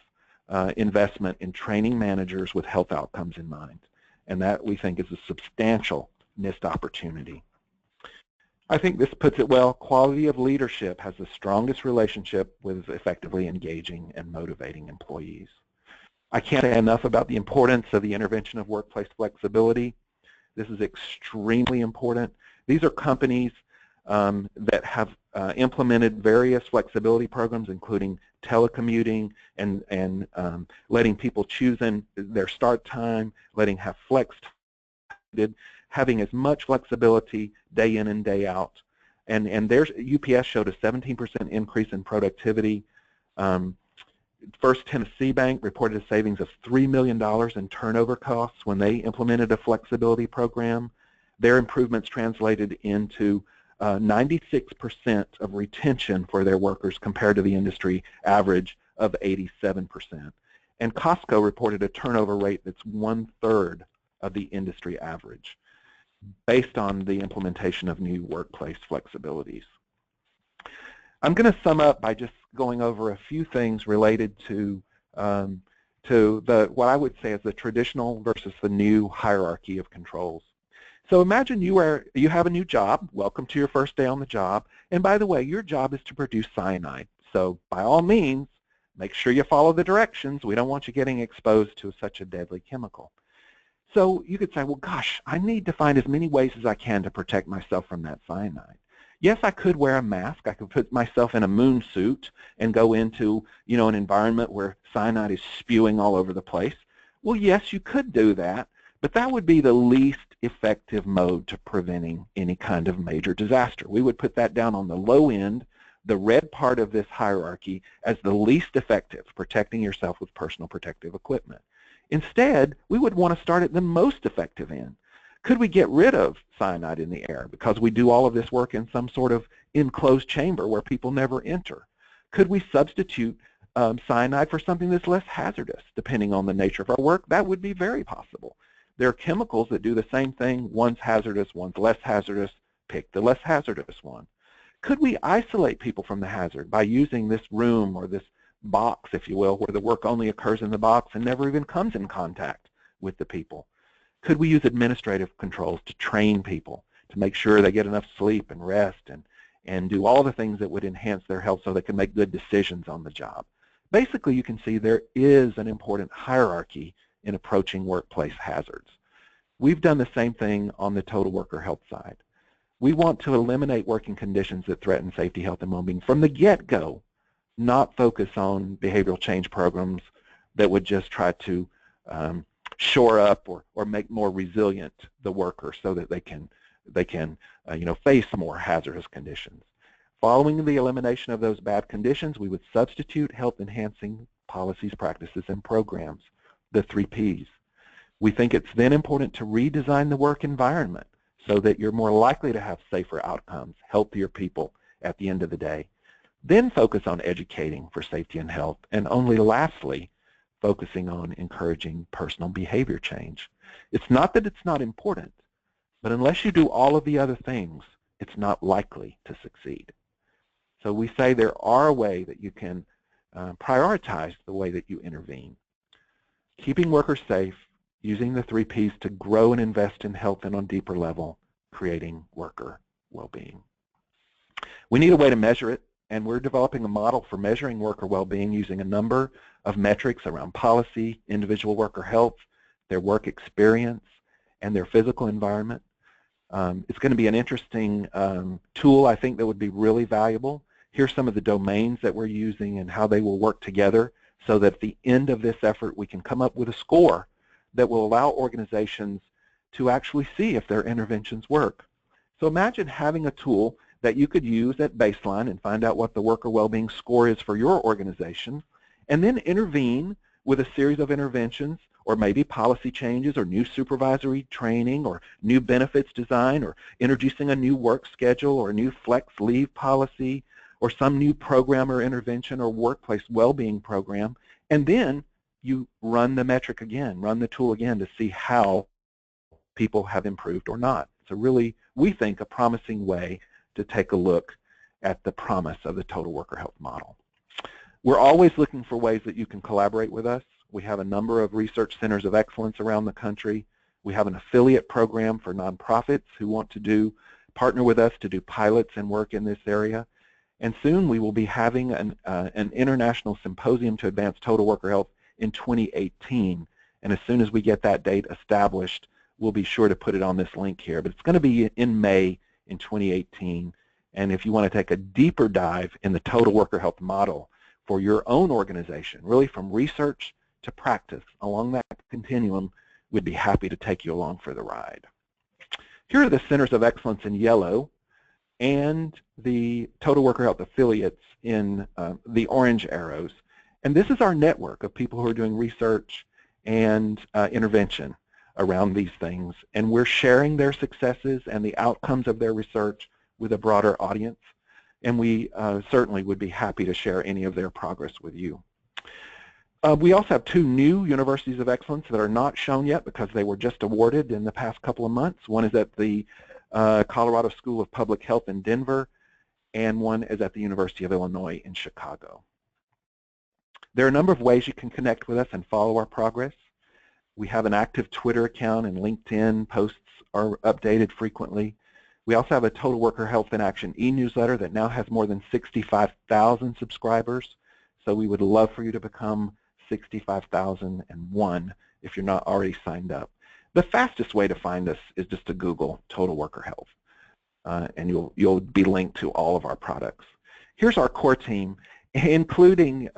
investment in training managers with health outcomes in mind, and that we think is a substantial missed opportunity. I think this puts it well. Quality of leadership has the strongest relationship with effectively engaging and motivating employees. I can't say enough about the importance of the intervention of workplace flexibility. This is extremely important. These are companies that have implemented various flexibility programs, including telecommuting and letting people choose in their start time, letting have flex, having as much flexibility day in and day out. And there's UPS showed a 17% increase in productivity. First Tennessee Bank reported a savings of $3 million in turnover costs when they implemented a flexibility program. Their improvements translated into 96% of retention for their workers compared to the industry average of 87%. And Costco reported a turnover rate that's 1/3 of the industry average based on the implementation of new workplace flexibilities. I'm going to sum up by just going over a few things related to what I would say is the traditional versus the new hierarchy of controls. So imagine you have a new job. Welcome to your first day on the job. And by the way, your job is to produce cyanide. So by all means, make sure you follow the directions. We don't want you getting exposed to such a deadly chemical. So you could say, well, gosh, I need to find as many ways as I can to protect myself from that cyanide. Yes, I could wear a mask. I could put myself in a moon suit and go into, an environment where cyanide is spewing all over the place. Well, yes, you could do that, but that would be the least effective mode to preventing any kind of major disaster. We would put that down on the low end, the red part of this hierarchy, as the least effective, protecting yourself with personal protective equipment. Instead, we would want to start at the most effective end. Could we get rid of cyanide in the air because we do all of this work in some sort of enclosed chamber where people never enter? Could we substitute cyanide for something that's less hazardous? Depending on the nature of our work, that would be very possible. There are chemicals that do the same thing. One's hazardous, one's less hazardous. Pick the less hazardous one. Could we isolate people from the hazard by using this room or this box, if you will, where the work only occurs in the box and never even comes in contact with the people? Could we use administrative controls to train people to make sure they get enough sleep and rest and do all the things that would enhance their health so they can make good decisions on the job? Basically, you can see there is an important hierarchy in approaching workplace hazards. We've done the same thing on the total worker health side. We want to eliminate working conditions that threaten safety, health, and well-being from the get-go, not focus on behavioral change programs that would just try to shore up or make more resilient the worker so that they can face more hazardous conditions. Following the elimination of those bad conditions, we would substitute health-enhancing policies, practices, and programs, the 3 Ps. We think it's then important to redesign the work environment so that you're more likely to have safer outcomes, healthier people at the end of the day. Then focus on educating for safety and health, and only lastly, focusing on encouraging personal behavior change. It's not that it's not important, but unless you do all of the other things, it's not likely to succeed. So we say there are a way that you can prioritize the way that you intervene. Keeping workers safe, using the 3 Ps to grow and invest in health and on a deeper level, creating worker well-being. We need a way to measure it, and we're developing a model for measuring worker well-being using a number of metrics around policy, individual worker health, their work experience, and their physical environment. It's going to be an interesting tool, I think, that would be really valuable. Here's some of the domains that we're using and how they will work together so that at the end of this effort we can come up with a score that will allow organizations to actually see if their interventions work. So imagine having a tool that you could use at baseline and find out what the worker well-being score is for your organization, and then intervene with a series of interventions, or maybe policy changes, or new supervisory training, or new benefits design, or introducing a new work schedule, or a new flex leave policy, or some new program or intervention or workplace well-being program, and then you run the metric again, run the tool again to see how people have improved or not. So really, we think, a promising way to take a look at the promise of the total worker health model. We're always looking for ways that you can collaborate with us. We have a number of research centers of excellence around the country. We have an affiliate program for nonprofits who want to partner with us to do pilots and work in this area. And soon we will be having an international symposium to advance total worker health in 2018. And as soon as we get that date established, we'll be sure to put it on this link here. But it's going to be in May in 2018. And if you want to take a deeper dive in the total worker health model for your own organization, really from research to practice along that continuum, we'd be happy to take you along for the ride. Here are the centers of excellence in yellow and the total worker health affiliates in the orange arrows. And this is our network of people who are doing research and intervention around these things. And we're sharing their successes and the outcomes of their research with a broader audience. And we certainly would be happy to share any of their progress with you. We also have 2 new universities of excellence that are not shown yet because they were just awarded in the past couple of months. One is at the Colorado School of Public Health in Denver, and one is at the University of Illinois in Chicago. There are a number of ways you can connect with us and follow our progress. We have an active Twitter account, and LinkedIn posts are updated frequently. We also have a Total Worker Health in Action e-newsletter that now has more than 65,000 subscribers. So we would love for you to become 65,001 if you're not already signed up. The fastest way to find us is just to Google Total Worker Health, and you'll be linked to all of our products. Here's our core team, including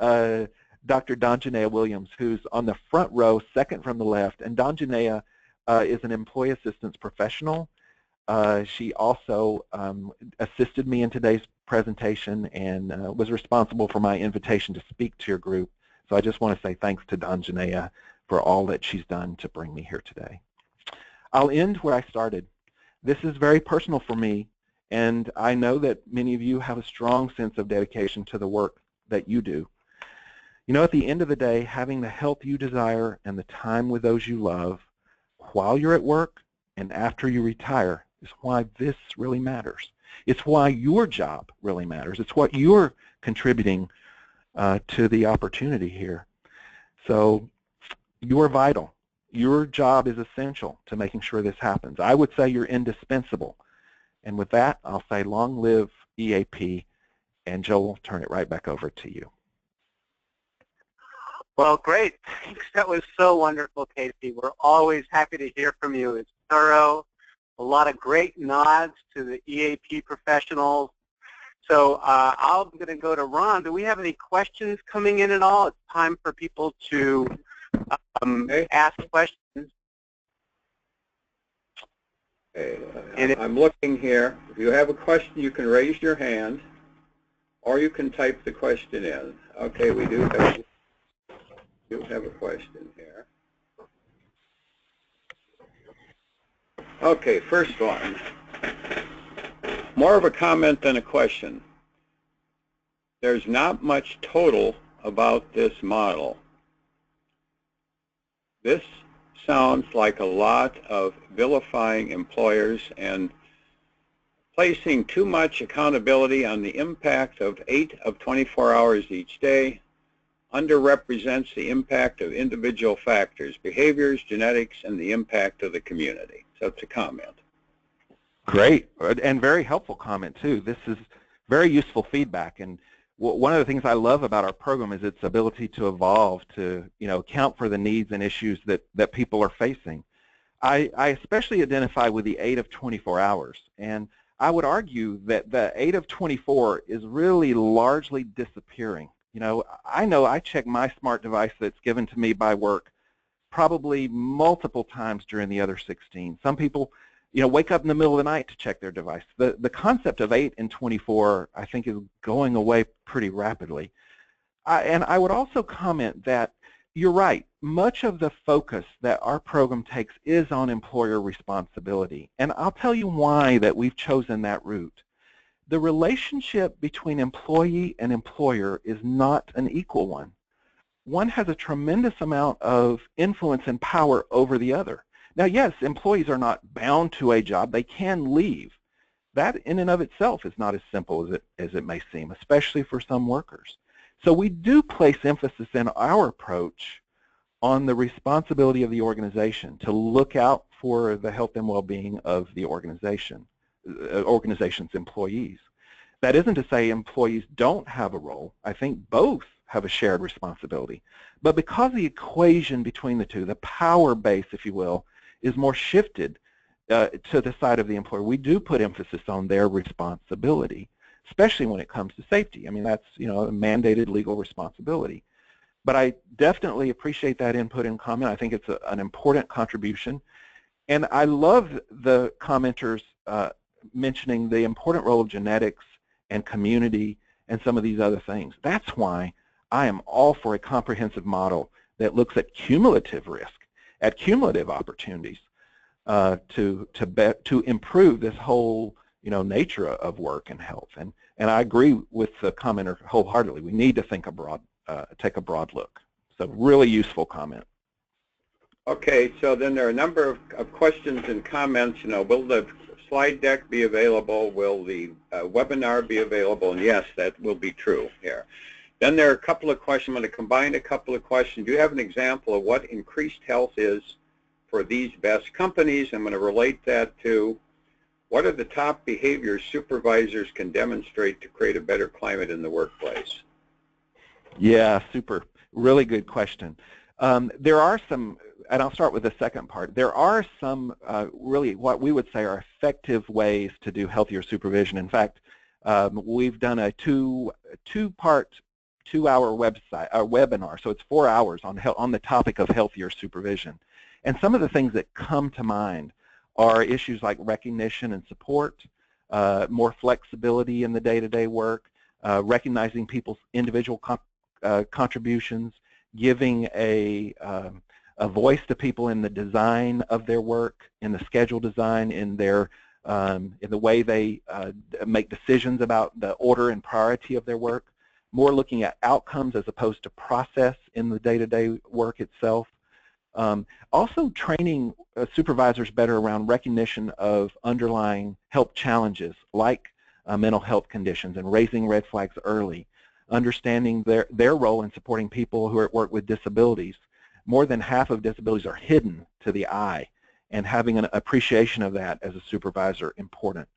Dr. Donjanea Williams, who's on the front row, second from the left, and Donjanea is an employee assistance professional. She also assisted me in today's presentation and was responsible for my invitation to speak to your group. So I just want to say thanks to Donjanea for all that she's done to bring me here today. I'll end where I started. This is very personal for me, and I know that many of you have a strong sense of dedication to the work that you do. You know, at the end of the day, having the health you desire and the time with those you love while you're at work and after you retire is why this really matters. It's why your job really matters. It's what you're contributing to the opportunity here. So you're vital. Your job is essential to making sure this happens. I would say you're indispensable. And with that, I'll say long live EAP, and Joel, turn it right back over to you. Well, great. Thanks. That was so wonderful, Casey. We're always happy to hear from you. It's thorough, a lot of great nods to the EAP professionals. So I'm going to go to Ron. Do we have any questions coming in at all? It's time for people to ask questions. Okay. I'm looking here. If you have a question, you can raise your hand, or you can type the question in. Okay, we do have a question here. Okay, first one. More of a comment than a question. There's not much total about this model. This sounds like a lot of vilifying employers and placing too much accountability on the impact of 8 of 24 hours each day. Underrepresents the impact of individual factors, behaviors, genetics, and the impact of the community. So it's a comment. Great, and very helpful comment too. This is very useful feedback, and one of the things I love about our program is its ability to evolve to, account for the needs and issues that people are facing. I especially identify with the 8 of 24 hours, and I would argue that the 8 of 24 is really largely disappearing. I know I check my smart device that's given to me by work probably multiple times during the other 16. Some people, wake up in the middle of the night to check their device. The concept of 8 and 24, I think, is going away pretty rapidly. And I would also comment that you're right. Much of the focus that our program takes is on employer responsibility. And I'll tell you why that we've chosen that route. The relationship between employee and employer is not an equal one. One has a tremendous amount of influence and power over the other. Now, yes, employees are not bound to a job. They can leave. That in and of itself is not as simple as it may seem, especially for some workers. So we do place emphasis in our approach on the responsibility of the organization to look out for the health and well-being of the organization's employees. That isn't to say employees don't have a role. I think both have a shared responsibility. But because the equation between the two, the power base, if you will, is more shifted to the side of the employer, we do put emphasis on their responsibility, especially when it comes to safety. I mean, that's a mandated legal responsibility. But I definitely appreciate that input and comment. I think it's an important contribution. And I love the commenters mentioning the important role of genetics and community and some of these other things. That's why I am all for a comprehensive model that looks at cumulative risk, at cumulative opportunities to improve this whole nature of work and health. And I agree with the commenter wholeheartedly. We need to think abroad, take a broad look. So really useful comment. Okay, so then there are a number of questions and comments. Will the slide deck be available? Will the webinar be available? And yes, that will be true here. Then there are a couple of questions. I'm going to combine a couple of questions. Do you have an example of what increased health is for these best companies? I'm going to relate that to what are the top behaviors supervisors can demonstrate to create a better climate in the workplace? Yeah, super. Really good question. There are some, and I'll start with the second part. There are some really what we would say are effective ways to do healthier supervision. In fact, we've done a two-part, 2-hour webinar, so it's 4 hours on the topic of healthier supervision. And some of the things that come to mind are issues like recognition and support, more flexibility in the day-to-day work, recognizing people's individual contributions, giving a voice to people in the design of their work, in the schedule design, in their in the way they make decisions about the order and priority of their work, more looking at outcomes as opposed to process in the day-to-day work itself. Also training supervisors better around recognition of underlying health challenges like mental health conditions and raising red flags early, understanding their role in supporting people who are at work with disabilities. More than half of disabilities are hidden to the eye, and having an appreciation of that as a supervisor important.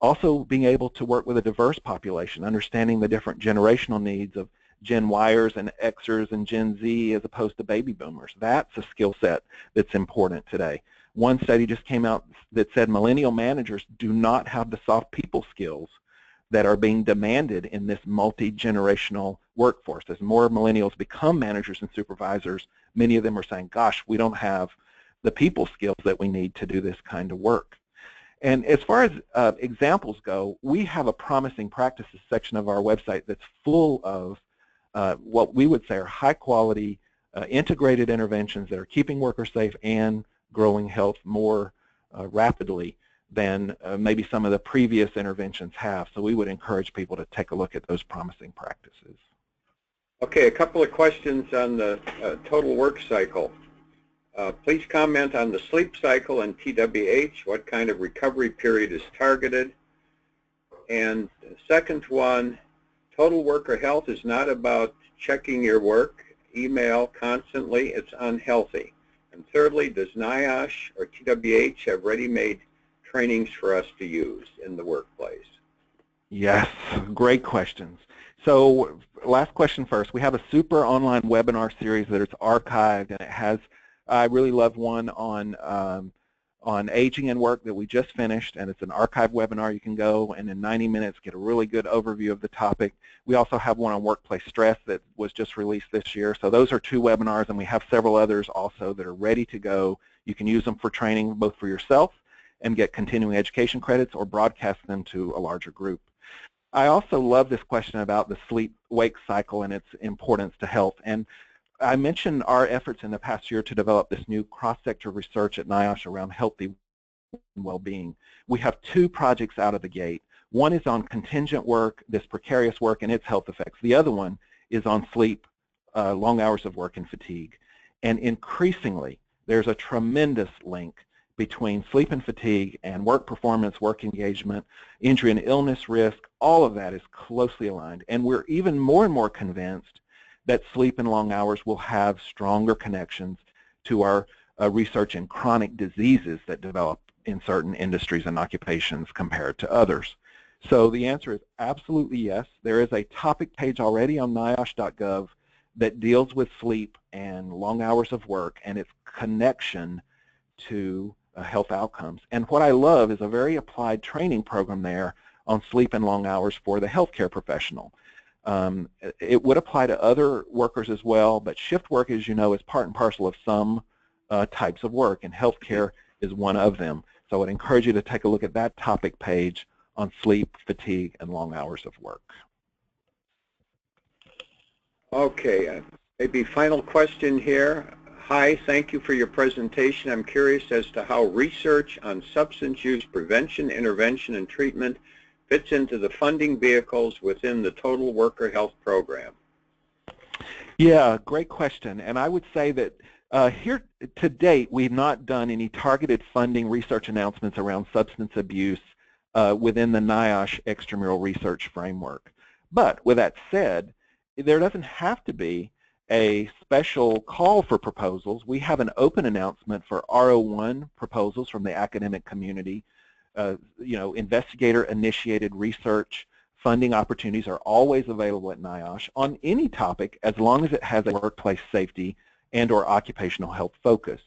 Also being able to work with a diverse population, understanding the different generational needs of Gen Yers and Xers and Gen Z as opposed to baby boomers. That's a skill set that's important today. One study just came out that said millennial managers do not have the soft people skills that are being demanded in this multi-generational workforce. As more millennials become managers and supervisors, many of them are saying, gosh, we don't have the people skills that we need to do this kind of work. And as far as examples go, we have a promising practices section of our website that's full of what we would say are high-quality integrated interventions that are keeping workers safe and growing health more rapidly than maybe some of the previous interventions have. So we would encourage people to take a look at those promising practices. Okay, a couple of questions on the total work cycle. Please comment on the sleep cycle and TWH. What kind of recovery period is targeted? And the second one, total worker health is not about checking your work, email constantly. It's unhealthy. And thirdly, does NIOSH or TWH have ready-made trainings for us to use in the workplace? Yes, great questions. So last question first. We have a super online webinar series that is archived, and it has, I really love one on aging and work that we just finished, and it's an archived webinar. You can go and in 90 minutes get a really good overview of the topic. We also have one on workplace stress that was just released this year. So those are 2 webinars, and we have several others also that are ready to go. You can use them for training both for yourself and get continuing education credits, or broadcast them to a larger group. I also love this question about the sleep-wake cycle and its importance to health. And I mentioned our efforts in the past year to develop this new cross-sector research at NIOSH around healthy well-being. We have 2 projects out of the gate. One is on contingent work, this precarious work and its health effects. The other one is on sleep, long hours of work, and fatigue. And increasingly, there's a tremendous link between sleep and fatigue and work performance, work engagement, injury and illness risk. All of that is closely aligned. And we're even more and more convinced that sleep and long hours will have stronger connections to our research in chronic diseases that develop in certain industries and occupations compared to others. So the answer is absolutely yes. There is a topic page already on NIOSH.gov that deals with sleep and long hours of work and its connection to health outcomes. And what I love is a very applied training program there on sleep and long hours for the healthcare professional. It would apply to other workers as well, but shift work, as you know, is part and parcel of some types of work, and healthcare is one of them. So I would encourage you to take a look at that topic page on sleep, fatigue, and long hours of work. Okay, maybe final question here. Hi, thank you for your presentation. I'm curious as to how research on substance use prevention, intervention, and treatment fits into the funding vehicles within the Total Worker Health Program. Yeah, great question. And I would say that here to date, we've not done any targeted funding research announcements around substance abuse within the NIOSH extramural research framework. But with that said, there doesn't have to be a special call for proposals. We have an open announcement for R01 proposals from the academic community. Investigator-initiated research funding opportunities are always available at NIOSH on any topic as long as it has a workplace safety and or occupational health focus.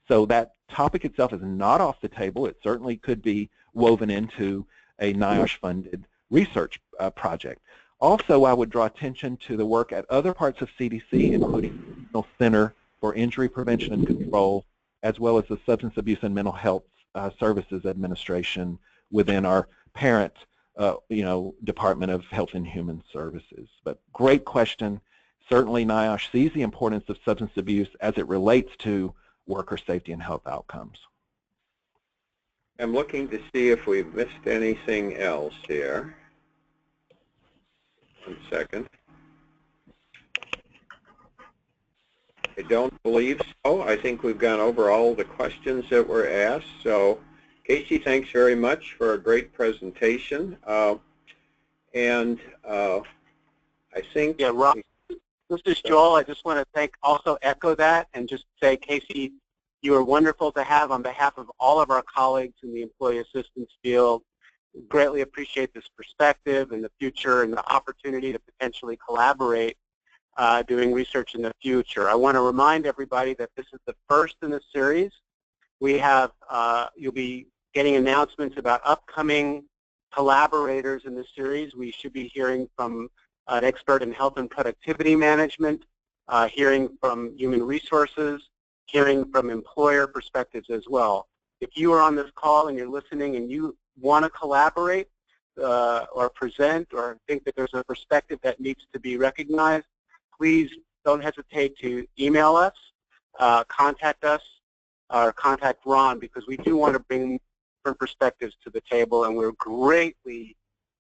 So that topic itself is not off the table. It certainly could be woven into a NIOSH-funded research project. Also, I would draw attention to the work at other parts of CDC, including the National Center for Injury Prevention and Control, as well as the Substance Abuse and Mental Health Services Administration within our parent, Department of Health and Human Services. But great question. Certainly, NIOSH sees the importance of substance abuse as it relates to worker safety and health outcomes. I'm looking to see if we've missed anything else here. 1 second. I don't believe so. I think we've gone over all the questions that were asked. So, Casey, thanks very much for a great presentation. I think... Yeah, Rob, this is Joel. I just want to also echo that and just say, Casey, you are wonderful to have on behalf of all of our colleagues in the employee assistance field. Greatly appreciate this perspective and the future and the opportunity to potentially collaborate doing research in the future. I want to remind everybody that this is the first in the series. We have, you'll be getting announcements about upcoming collaborators in the series. We should be hearing from an expert in health and productivity management, hearing from human resources, hearing from employer perspectives as well. If you are on this call and you're listening and you want to collaborate or present or think that there's a perspective that needs to be recognized, please don't hesitate to email us, contact us, or contact Ron, because we do want to bring different perspectives to the table, and we're greatly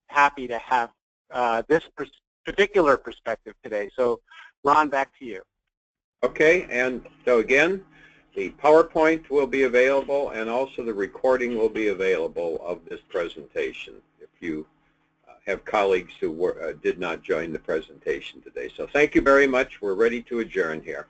happy to have this particular perspective today. So, Ron, back to you. Okay, and so again, the PowerPoint will be available, and also the recording will be available of this presentation if you have colleagues who did not join the presentation today. So thank you very much. We're ready to adjourn here.